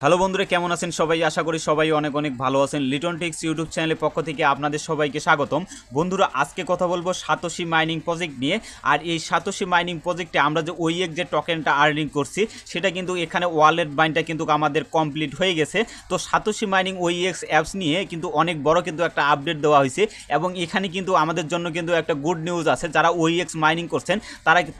Hello বন্ধুরা, কেমন আছেন সবাই? আশা করি সবাই অনেক অনেক ভালো আছেন। লিটন টেক্স ইউটিউব চ্যানেলের পক্ষ থেকে আপনাদের সবাইকে স্বাগতম। বন্ধুরা, আজকে কথা বলবো সাতোশি মাইনিং প্রজেক্ট নিয়ে। আর এই সাতোশি মাইনিং প্রজেক্টে আমরা যে ওইএক্স যে টোকেনটা আর্নিং করছি সেটা কিন্তু এখানে ওয়ালেট বাইনটা কিন্তু আমাদের কমপ্লিট হয়ে গেছে। তো সাতোশি মাইনিং ওইএক্স অ্যাপস নিয়ে কিন্তু অনেক বড় কিন্তু একটা আপডেট দেওয়া হয়েছে এবং এখানে কিন্তু আমাদের জন্য কিন্তু একটা গুড নিউজ আছে। যারা ওইএক্স মাইনিং করছেন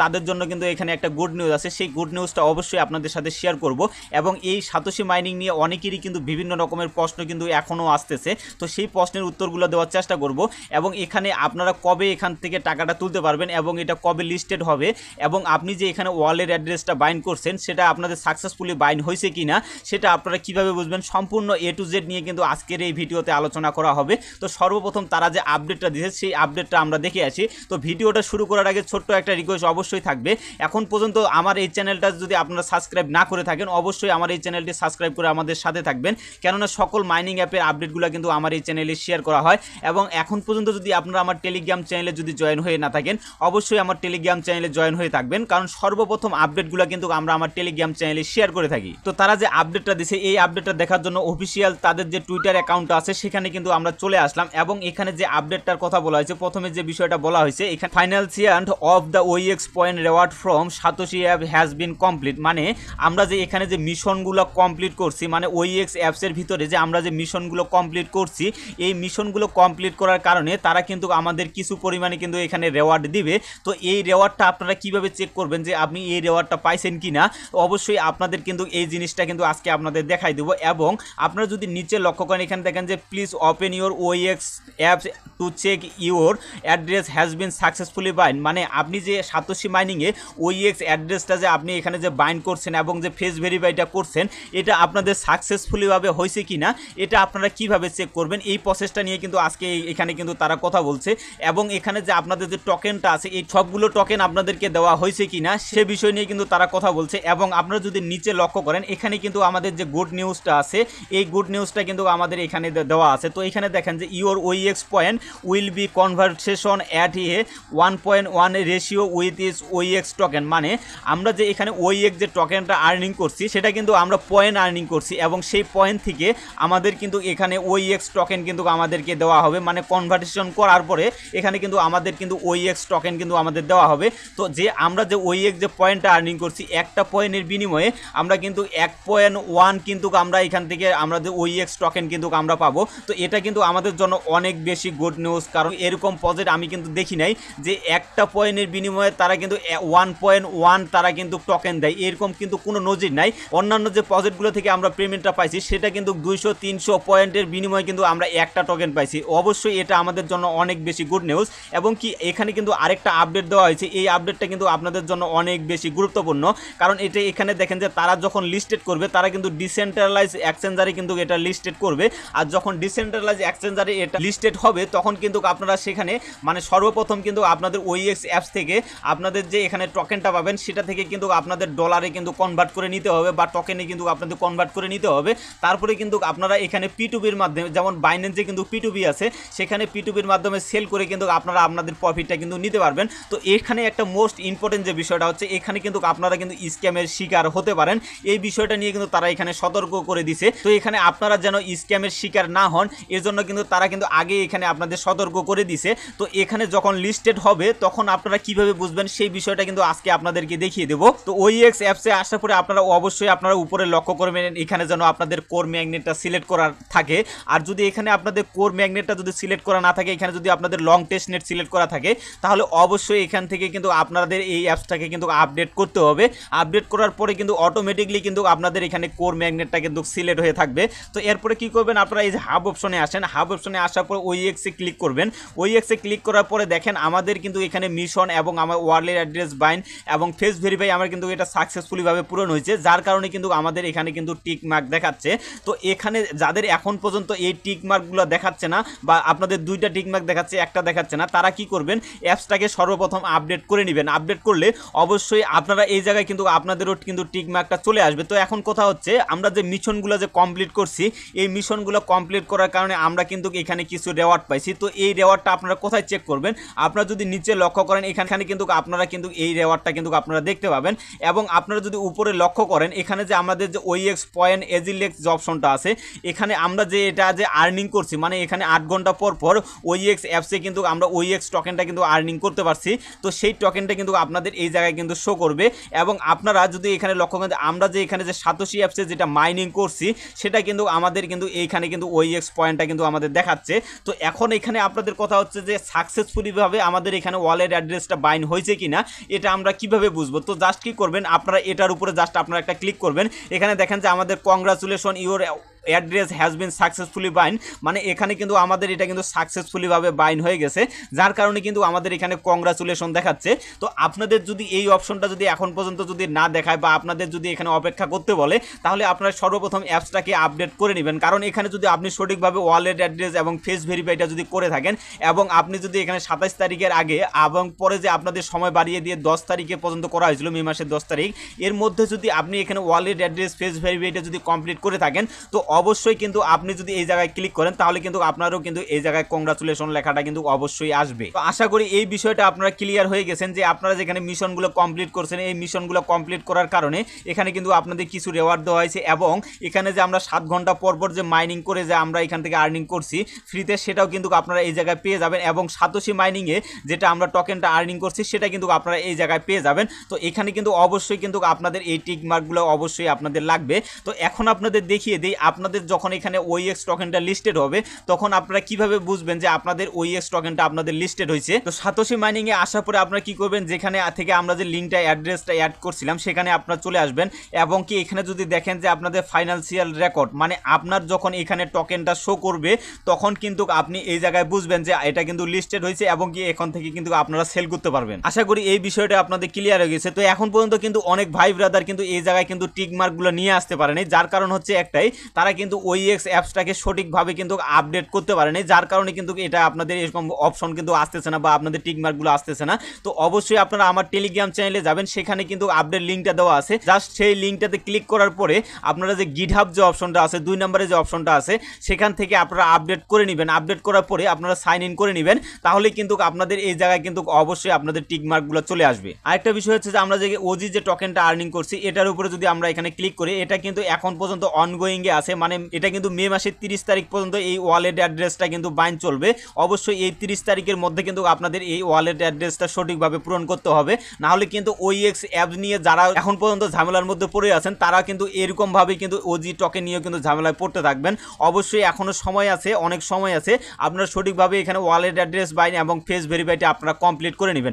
তাদের জন্য কিন্তু এখানে একটা গুড নিউজ আছে। সেই গুড নিউজটা অবশ্যই আপনাদের সাথে শেয়ার করব। এবং এই সাতোশি মাইনিং নিয়ে অনেকেরই কিন্তু বিভিন্ন রকমের প্রশ্ন কিন্তু এখনও আসতেছে। তো সেই প্রশ্নের উত্তরগুলো দেওয়ার চেষ্টা করব। এবং এখানে আপনারা কবে এখান থেকে টাকাটা তুলতে পারবেন এবং এটা কবে লিস্টেড হবে এবং আপনি যে এখানে ওয়ালেট অ্যাড্রেসটা বাইন্ড করছেন সেটা আপনাদের সাকসেসফুলি বাইন্ড হয়েছে কি না সেটা আপনারা কিভাবে বুঝবেন, সম্পূর্ণ এ টু জেড নিয়ে কিন্তু আজকের এই ভিডিওতে আলোচনা করা হবে। তো সর্বপ্রথম তারা যে আপডেটটা দিয়েছে সেই আপডেটটা আমরা দেখে আসি। তো ভিডিওটা শুরু করার আগে ছোট্ট একটা রিকোয়েস্ট অবশ্যই থাকবে। এখন পর্যন্ত আমার এই চ্যানেলটা যদি আপনারা সাবস্ক্রাইব না করে থাকেন, অবশ্যই আমার এই চ্যানেলটি সাবস্ক্রাইব করে আমাদের সাথে থাকবেন, কেননা সকল মাইনিং অ্যাপের আপডেটগুলো কিন্তু আমার এই চ্যানেলে শেয়ার করা হয়। এবং এখন পর্যন্ত যদি আপনারা আমার টেলিগ্রাম চ্যানেলে যদি জয়েন হয়ে না থাকেন, অবশ্যই আমার টেলিগ্রাম চ্যানেলে জয়েন হয়ে থাকবেন, কারণ সর্বপ্রথম আপডেটগুলো কিন্তু আমরা আমার টেলিগ্রাম চ্যানেলে শেয়ার করে থাকি। তো তারা যে আপডেটটা দিছে এই আপডেটটা দেখার জন্য অফিসিয়াল তাদের যে টুইটার অ্যাকাউন্ট আছে সেখানে কিন্তু আমরা চলে আসলাম। এবং এখানে যে আপডেটটার কথা বলা হয়েছে, প্রথমে যে বিষয়টা বলা হয়েছে এখানে financial of the OEX point reward from satoshi app has been complete. মানে আমরা যে এখানে যে মিশনগুলো কমপ্লিট করছি, মানে ওইএক্স অ্যাপসের ভিতরে যে আমরা যে মিশনগুলো কমপ্লিট করছি, এই মিশনগুলো কমপ্লিট করার কারণে তারা কিন্তু আমাদের কিছু পরিমাণে কিন্তু এখানে রেওয়ার্ড দিবে। তো এই রেওয়ার্ডটা আপনারা কিভাবে চেক করবেন যে আপনি এই রেওয়ার্ডটা পাইছেন কি না? অবশ্যই আপনাদের কিন্তু এই জিনিসটা কিন্তু আজকে আপনাদের দেখাই দেবো। এবং আপনারা যদি নিচে লক্ষ্য করেন, এখানে দেখেন যে please open your OLX apps to check your address has been successfully bind. মানে আপনি যে সাতোশি মাইনিংয়ে ওইএক্স অ্যাড্রেসটা যে আপনি এখানে যে বাইন্ড করছেন এবং যে ফেস ভেরিফাইটা করছেন, এটা আপনাদের সাকসেসফুলিভাবে হয়েছে কি না এটা আপনারা কিভাবে চেক করবেন, এই প্রসেসটা নিয়ে কিন্তু আজকে এখানে কিন্তু তারা কথা বলছে। এবং এখানে যে আপনাদের যে টোকেনটা আছে এই সবগুলো টোকেন আপনাদেরকে দেওয়া হয়েছে কি না সে বিষয় নিয়ে কিন্তু তারা কথা বলছে। এবং আপনারা যদি নিচে লক্ষ্য করেন, এখানে কিন্তু আমাদের যে গুড নিউজটা আছে এই গুড নিউজটা কিন্তু আমাদের এখানে দেওয়া আছে। তো এখানে দেখেন যে your OEX point will be conversation at a 1.1 ratio with is OEX token. মানে আমরা যে এখানে ওইএক্স যে টোকেনটা আর্নিং করছি সেটা কিন্তু আমরা পয়েন্ট আর্নিং করছি এবং সেই পয়েন্ট থেকে আমাদের কিন্তু এখানে ওইএক্স টোকেন কিন্তু আমাদেরকে দেওয়া হবে। মানে কনভার্সেশন করার পরে এখানে কিন্তু আমাদের কিন্তু ওইএক্স টোকেন কিন্তু আমাদের দেওয়া হবে। তো যে আমরা যে ওইএক্স যে পয়েন্টটা আর্নিং করছি একটা পয়েন্টের বিনিময়ে আমরা কিন্তু 1.1 কিন্তু আমরা এখান থেকে আমরা যে ওইএক্স টোকেন কিন্তু আমরা পাবো। তো এটা কিন্তু আমাদের জন্য অনেক বেশি গুড নিউজ, কারণ এরকম প্রজেক্ট আমি কিন্তু দেখি নাই যে একটা পয়েন্টের বিনিময়ে তারা কিন্তু 1.1 তারা কিন্তু টোকেন দেয়, এরকম কিন্তু কোনো নজির নাই। অন্যান্য যে প্রজেক্টগুলো থেকে আমরা পেমেন্টটা পাইছি সেটা কিন্তু 200-300 পয়েন্টের বিনিময়ে কিন্তু আমরা একটা টোকেন পাইছি। অবশ্যই এটা আমাদের জন্য অনেক বেশি গুড নিউজ। এবং কি এখানে কিন্তু আরেকটা আপডেট দেওয়া হয়েছে, এই আপডেটটা কিন্তু আপনাদের জন্য অনেক বেশি গুরুত্বপূর্ণ, কারণ এটা এখানে দেখেন যে তারা যখন লিস্টেড করবে তারা কিন্তু ডিসেন্ট্রালাইজ এক্সচেঞ্জারে কিন্তু এটা লিস্টেড করবে। আর যখন ডিসেন্ট্রালাইজ এক্সচেঞ্জারে এটা লিস্টেড হবে তখন কিন্তু আপনারা সেখানে মানে সর্বপ্রথম কিন্তু আপনাদের ওইএক্স অ্যাপস থেকে আপনাদের যে এখানে টোকেনটা পাবেন সেটা থেকে কিন্তু আপনাদের ডলারে কিন্তু কনভার্ট করে নিতে হবে বা টোকেনে কিন্তু আপনাদের কনভার্ট করে নিতে হবে। তারপরে কিন্তু আপনারা এখানে পিটুবির মাধ্যমে, যেমন বাইন্যান্সে কিন্তু পিটুবি আছে, সেখানে পিটুবির মাধ্যমে সেল করে কিন্তু আপনারা আপনাদের প্রফিটটা কিন্তু নিতে পারবেন। তো এখানে একটা মোস্ট ইম্পর্টেন্ট যে বিষয়টা হচ্ছে, এখানে কিন্তু আপনারা কিন্তু স্ক্যামের শিকার হতে পারেন, এই বিষয়টা নিয়ে কিন্তু তারা এখানে সতর্ক করে দিছে। তো এখানে আপনারা যেন স্ক্যামের শিকার না হন এজন্য কিন্তু তারা কিন্তু আগে এখানে আপনাদের সতর্ক করে দিছে। তো এখানে যখন লিস্টেড হবে তখন আপনারা কিভাবে বুঝবেন সেই বিষয়টা কিন্তু আজকে আপনাদেরকে দেখিয়ে দেবো। তো ওইএক্স অ্যাপসে আসার পরে আপনারা অবশ্যই আপনারা উপরে লক্ষ্য করবেন এখানে যেন আপনাদের কোর ম্যাগনেটটা সিলেক্ট করা থাকে। আর যদি এখানে আপনাদের কোর ম্যাগনেটটা যদি সিলেক্ট করা না থাকে, এখানে যদি আপনাদের লং টেস্ট নেট সিলেক্ট করা থাকে, তাহলে অবশ্যই এখান থেকে কিন্তু আপনাদের এই অ্যাপসটাকে কিন্তু আপডেট করতে হবে। আপডেট করার পরে কিন্তু অটোমেটিকলি কিন্তু আপনাদের এখানে কোর ম্যাগনেটটা কিন্তু সিলেক্ট হয়ে থাকবে। তো এরপরে কি করবেন, আপনারা এই যে হাব অপশনে আসেন, হাব অপশনে আসার পর ওইএক্সে ক্লিক করবেন। ওইএক্সে ক্লিক করার পরে দেখেন আমাদের কিন্তু এখানে মিশন এবং আমার ওয়ালেট অ্যাড্রেস বাইন্ড এবং ফেস ভেরিফাই আমার কিন্তু এটা সাকসেসফুলিভাবে পূরণ হয়েছে, যার কারণে কিন্তু আমাদের এখানে কিন্তু টিক মার্ক দেখাচ্ছে। তো এখানে যাদের এখন পর্যন্ত এই টিক মার্কগুলো দেখাচ্ছে না বা আপনাদের দুইটা টিক মার্ক দেখাচ্ছে একটা দেখাচ্ছে না, তারা কি করবেন, অ্যাপসটাকে সর্বপ্রথম আপডেট করে নেবেন। আপডেট করলে অবশ্যই আপনারা এই জায়গায় কিন্তু আপনাদেরও কিন্তু টিক মার্কটা চলে আসবে। তো এখন কথা হচ্ছে আমরা যে মিশনগুলো যে কমপ্লিট করছি এই মিশনগুলো কমপ্লিট করার কারণে আমরা কিন্তু এখানে কিছু রেওয়ার্ড পাইছি। তো এই রেওয়ার্ডটা আপনারা কোথায় চেক করবেন, আপনারা যদি নিচে লক্ষ্য করেন এখানে কিন্তু আপনারা কিন্তু এই রেওয়ার্ডটা কিন্তু আপনারা দেখতে পাবেন। এবং আপনারা যদি উপরে লক্ষ্য করেন এখানে যে আমাদের যে ওই OEX পয়েন্ট এজিলেক্স যে অপশনটা আছে, এখানে আমরা যে এটা যে আর্নিং করছি, মানে এখানে 8 ঘন্টা পর পর OEX অ্যাপসে কিন্তু আমরা OEX টোকেনটা কিন্তু আর্নিং করতে পারছি। তো সেই টোকেনটা কিন্তু আপনাদের এই জায়গায় কিন্তু শো করবে। এবং আপনারা যদি এখানে লক্ষ্য করেন, আমরা যে এখানে যে সাতোশি অ্যাপসে যেটা মাইনিং করছি সেটা কিন্তু আমাদের কিন্তু এইখানে কিন্তু OEX পয়েন্টটা কিন্তু আমাদের দেখাচ্ছে। তো এখন এখানে আপনাদের কথা হচ্ছে যে সাকসেসফুলি ভাবে আমাদের এখানে ওয়ালেট অ্যাড্রেসটা বাইন্ড হয়েছে কিনা এটা আমরা কিভাবে বুঝবো। তো জাস্ট কি করবেন, আপনারা এটার উপরে জাস্ট আপনারা একটা ক্লিক করবেন। এখানে দেখেন যে আমাদের congratulation your address has been successfully bind, মানে এখানে কিন্তু আমাদের এটা কিন্তু সাকসেসফুলি ভাবে বাইন্ড হয়ে গেছে, যার কারণে কিন্তু আমাদের এখানে কংগ্রাচুলেশন দেখাচ্ছে। তো আপনাদের যদি এই অপশনটা যদি এখন পর্যন্ত যদি না দেখায় বা আপনাদের যদি এখানে অপেক্ষা করতে বলে, তাহলে আপনারা সর্বপ্রথম অ্যাপসটাকে আপডেট করে নেবেন। কারণ এখানে যদি আপনি সঠিকভাবে ওয়ালেট অ্যাড্রেস এবং ফেস ভেরিফাইটা যদি করে থাকেন এবং আপনি যদি এখানে 27 তারিখের আগে এবং পরে যে আপনাদের সময় বাড়িয়ে দিয়ে 10 তারিখে পর্যন্ত করা হয়েছিল, মে মাসের 10 তারিখ, এর মধ্যে যদি আপনি এখানে ওয়ালেট অ্যাড্রেস ফেস ভেরিফাইটা যদি কমপ্লিট করে থাকেন, তো অবশ্যই কিন্তু আপনি যদি এই জায়গায় ক্লিক করেন তাহলে কিন্তু আপনারও কিন্তু এই জায়গায় কংগ্রাচুলেশন লেখাটা কিন্তু অবশ্যই আসবে। তো আশা করি এই বিষয়টা আপনারা ক্লিয়ার হয়ে গেছেন যে আপনারা যেখানে মিশনগুলো কমপ্লিট করছেন, এই মিশনগুলো কমপ্লিট করার কারণে এখানে কিন্তু আপনাদের কিছু রেওয়ার্ড দেওয়া হয়েছে। এবং এখানে যে আমরা 7 ঘন্টা পর পর যে মাইনিং করে যে আমরা এখান থেকে আর্নিং করছি ফ্রিতে, সেটাও কিন্তু আপনারা এই জায়গায় পেয়ে যাবেন। এবং সাতোশি মাইনিংয়ে যেটা আমরা টোকেনটা আর্নিং করছি সেটা কিন্তু আপনারা এই জায়গায় পেয়ে যাবেন। তো এখানে কিন্তু অবশ্যই কিন্তু আপনাদের এই টিক মার্কগুলো অবশ্যই আপনাদের লাগবে। তো এখন আপনাদের দেখিয়ে দিই, আপনাদের যখন এখানে OEX টোকেনটা লিস্টেড হবে তখন আপনারা কিভাবে বুঝবেন যে আপনাদের OEX টোকেনটা আপনাদের লিস্টেড হয়েছে। তো সাতোশি মাইনিং এ আসার পরে আপনারা কি করবেন, যেখানে থেকে আমরা যে লিঙ্কটা অ্যাড্রেসটা অ্যাড করছিলাম সেখানে আপনারা চলে আসবেন। এবং কি এখানে যদি দেখেন যে আপনাদের ফাইন্যান্সিয়াল রেকর্ড, মানে আপনার যখন এখানে টোকেনটা শো করবে তখন কিন্তু আপনি এই জায়গায় বুঝবেন যে এটা কিন্তু লিস্টেড হয়েছে এবং কি এখন থেকে কিন্তু আপনারা সেল করতে পারবেন। আশা করি এই বিষয়টা আপনাদের ক্লিয়ার হয়ে গেছে। তো এখন পর্যন্ত কিন্তু অনেক ভাই ব্রাদার কিন্তু এই জায়গায় কিন্তু টিক মার্কগুলো নিয়ে আসতে পারেনি, যার কারণ হচ্ছে একটাই, তারা কিন্তু OEX অ্যাপসটাকে সঠিকভাবে কিন্তু আপডেট করতে পারেনি, যার কারণে কিন্তু এটা আপনাদের এরকম অপশন কিন্তু আসতেছে না বা আপনাদের টিক মার্কগুলো আসতেছে না। তো অবশ্যই আপনারা আমার টেলিগ্রাম চ্যানেলে যাবেন, সেখানে কিন্তু আপডেট লিঙ্কটা দেওয়া আছে। জাস্ট সেই লিঙ্কটাতে ক্লিক করার পরে আপনারা যে গিটহাব যে অপশনটা আছে, 2 নম্বরে যে অপশনটা আছে, সেখান থেকে আপনারা আপডেট করে নেবেন। আপডেট করার পরে আপনারা সাইন ইন করে নেবেন, তাহলে কিন্তু আপনাদের এই জায়গায় কিন্তু অবশ্যই আপনাদের টিক মার্কগুলো চলে আসবে। আরেকটা বিষয় হচ্ছে যে আমরা যে ওজি যে টোকেনটা আর্নিং করছি এটার উপরে যদি আমরা এখানে ক্লিক করি, এটা কিন্তু এখন পর্যন্ত অনগোয়িং এ আছে, মানে এটা কিন্তু মে মাসের 30 তারিখ পর্যন্ত এই ওয়ালেট অ্যাড্রেসটা কিন্তু বাইন্ড চলবে। অবশ্যই এই 30 তারিখের মধ্যে কিন্তু আপনাদের এই ওয়ালেট অ্যাড্রেসটা সঠিকভাবে পূরণ করতে হবে, না হলে কিন্তু OEX অ্যাপ নিয়ে যারা এখন পর্যন্ত ঝামেলার মধ্যে পড়ে আছেন তারা কিন্তু এরকম ভাবে কিন্তু ওজি টোকেন নিয়ে কিন্তু ঝামেলায় পড়তে থাকবেন। অবশ্যই এখনো সময় আছে, অনেক সময় আছে, আপনারা সঠিকভাবে এখানে ওয়ালেট অ্যাড্রেস বাইন্ড এবং ফেস ভেরিফাইটা আপনারা কমপ্লিট করে নেবেন।